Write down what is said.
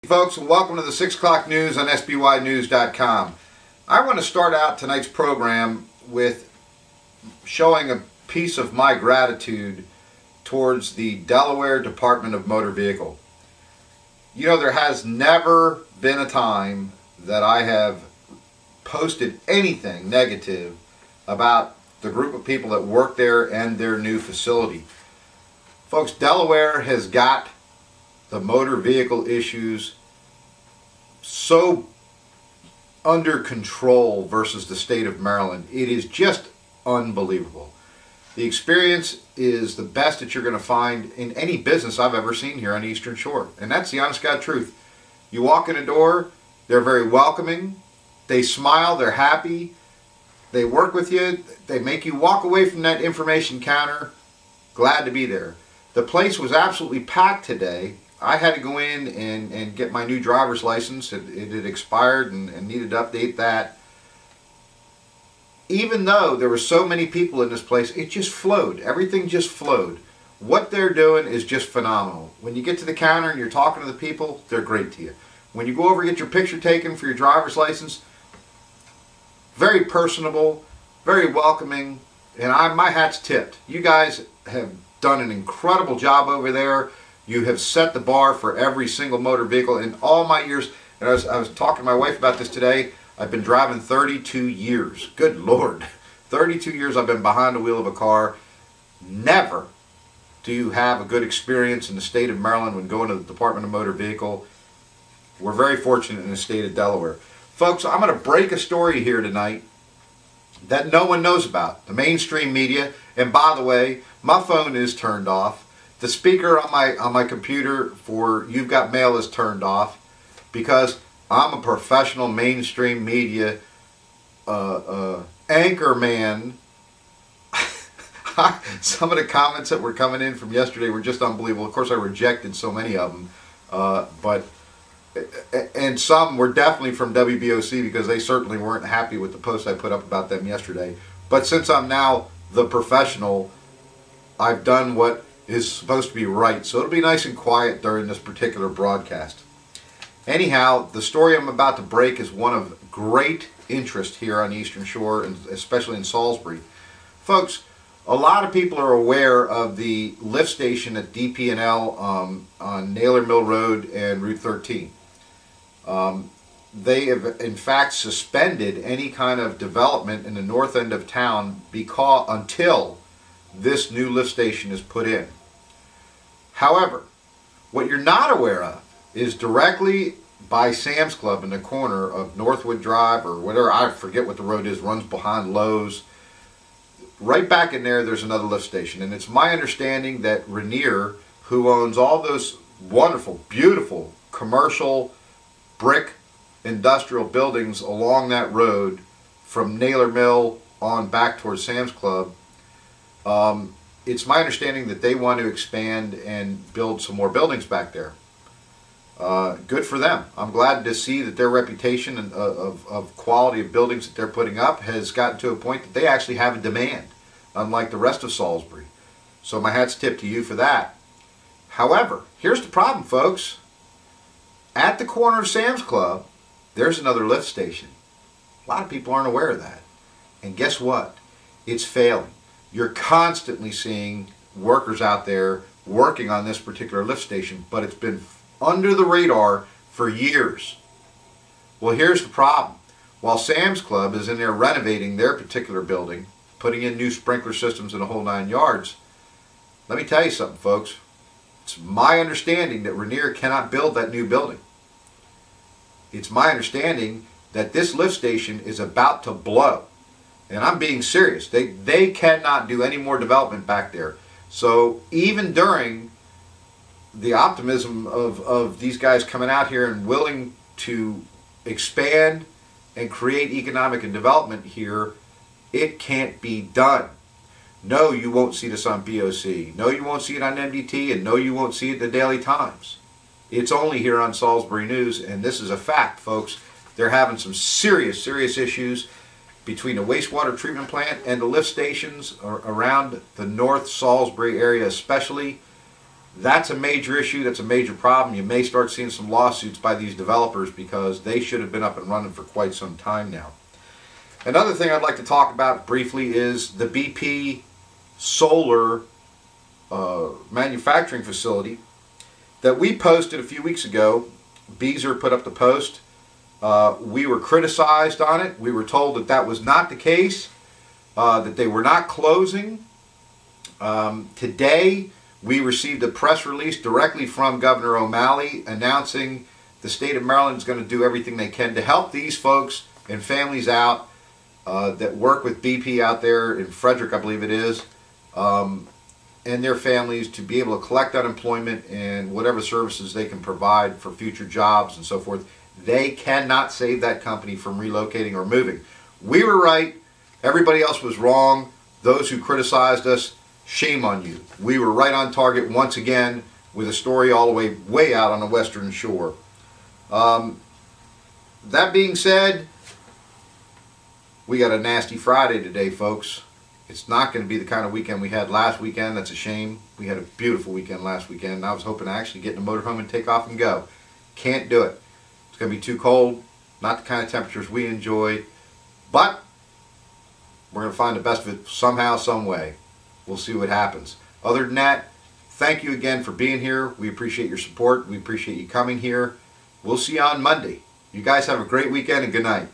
Folks, and welcome to the 6 o'clock news on sbynews.com. I want to start out tonight's program with showing a piece of my gratitude towards the Delaware Department of Motor Vehicle. You know, there has never been a time that I have posted anything negative about the group of people that work there and their new facility. Folks, Delaware has got the motor vehicle issues so under control versus the state of Maryland. It is just unbelievable. The experience is the best that you're going to find in any business I've ever seen here on Eastern Shore. And that's the honest God truth. You walk in a door, they're very welcoming, they smile, they're happy, they work with you, they make you walk away from that information counter glad to be there. The place was absolutely packed today. I had to go in and get my new driver's license. It had expired and needed to update that. Even though there were so many people in this place, it just flowed. Everything just flowed. What they're doing is just phenomenal. When you get to the counter and you're talking to the people, they're great to you. When you go over and get your picture taken for your driver's license, very personable, very welcoming, and my hat's tipped. You guys have done an incredible job over there. You have set the bar for every single motor vehicle in all my years. And I was talking to my wife about this today. I've been driving 32 years. Good Lord. 32 years I've been behind the wheel of a car. Never do you have a good experience in the state of Maryland when going to the Department of Motor Vehicle. We're very fortunate in the state of Delaware. Folks, I'm going to break a story here tonight that no one knows about. The mainstream media. And by the way, my phone is turned off. The speaker on my computer for You've Got Mail is turned off because I'm a professional mainstream media anchor man. Some of the comments that were coming in from yesterday were just unbelievable. Of course, I rejected so many of them, and some were definitely from WBOC because they certainly weren't happy with the post I put up about them yesterday. But since I'm now the professional, I've done what is supposed to be right. So it'll be nice and quiet during this particular broadcast. Anyhow, the story I'm about to break is one of great interest here on Eastern Shore, and especially in Salisbury. Folks, a lot of people are aware of the lift station at DP&L on Naylor Mill Road and Route 13. They have in fact suspended any kind of development in the north end of town until this new lift station is put in. However, what you're not aware of is directly by Sam's Club in the corner of Northwood Drive or whatever, I forget what the road is, runs behind Lowe's. Right back in there, there's another lift station. And it's my understanding that Rainier, who owns all those wonderful, beautiful, commercial, brick, industrial buildings along that road from Naylor Mill on back towards Sam's Club, it's my understanding that they want to expand and build some more buildings back there. Good for them. I'm glad to see that their reputation of quality of buildings that they're putting up has gotten to a point that they actually have a demand, unlike the rest of Salisbury. So my hat's tipped to you for that. However, here's the problem, folks. At the corner of Sam's Club, there's another lift station. A lot of people aren't aware of that. And guess what? It's failing. You're constantly seeing workers out there working on this particular lift station, but it's been under the radar for years. Well, here's the problem. While Sam's Club is in there renovating their particular building, putting in new sprinkler systems and a whole 9 yards, let me tell you something, folks. It's my understanding that Rainier cannot build that new building. It's my understanding that this lift station is about to blow. And I'm being serious. They cannot do any more development back there. So even during the optimism of these guys coming out here and willing to expand and create economic and development here, it can't be done. No, you won't see this on BOC. No, you won't see it on MDT. And no, you won't see it in the Daily Times. It's only here on Salisbury News, and this is a fact, folks. They're having some serious, serious issues between the wastewater treatment plant and the lift stations around the North Salisbury area especially. That's a major issue. That's a major problem. You may start seeing some lawsuits by these developers because they should have been up and running for quite some time now. Another thing I'd like to talk about briefly is the BP solar manufacturing facility that we posted a few weeks ago. Beezer put up the post. We were criticized on it. We were told that that was not the case, that they were not closing. Today, we received a press release directly from Governor O'Malley announcing the state of Maryland is going to do everything they can to help these folks and families out that work with BP out there in Frederick, I believe it is, and their families to be able to collect unemployment and whatever services they can provide for future jobs and so forth. They cannot save that company from relocating or moving. We were right. Everybody else was wrong. Those who criticized us, shame on you. We were right on target once again with a story all the way out on the Western Shore. That being said, we got a nasty Friday today, folks. It's not going to be the kind of weekend we had last weekend. That's a shame. We had a beautiful weekend last weekend. I was hoping to actually get in the motorhome and take off and go. Can't do it. It's going to be too cold. Not the kind of temperatures we enjoy. But we're going to find the best of it somehow, some way. We'll see what happens. Other than that, thank you again for being here. We appreciate your support. We appreciate you coming here. We'll see you on Monday. You guys have a great weekend and good night.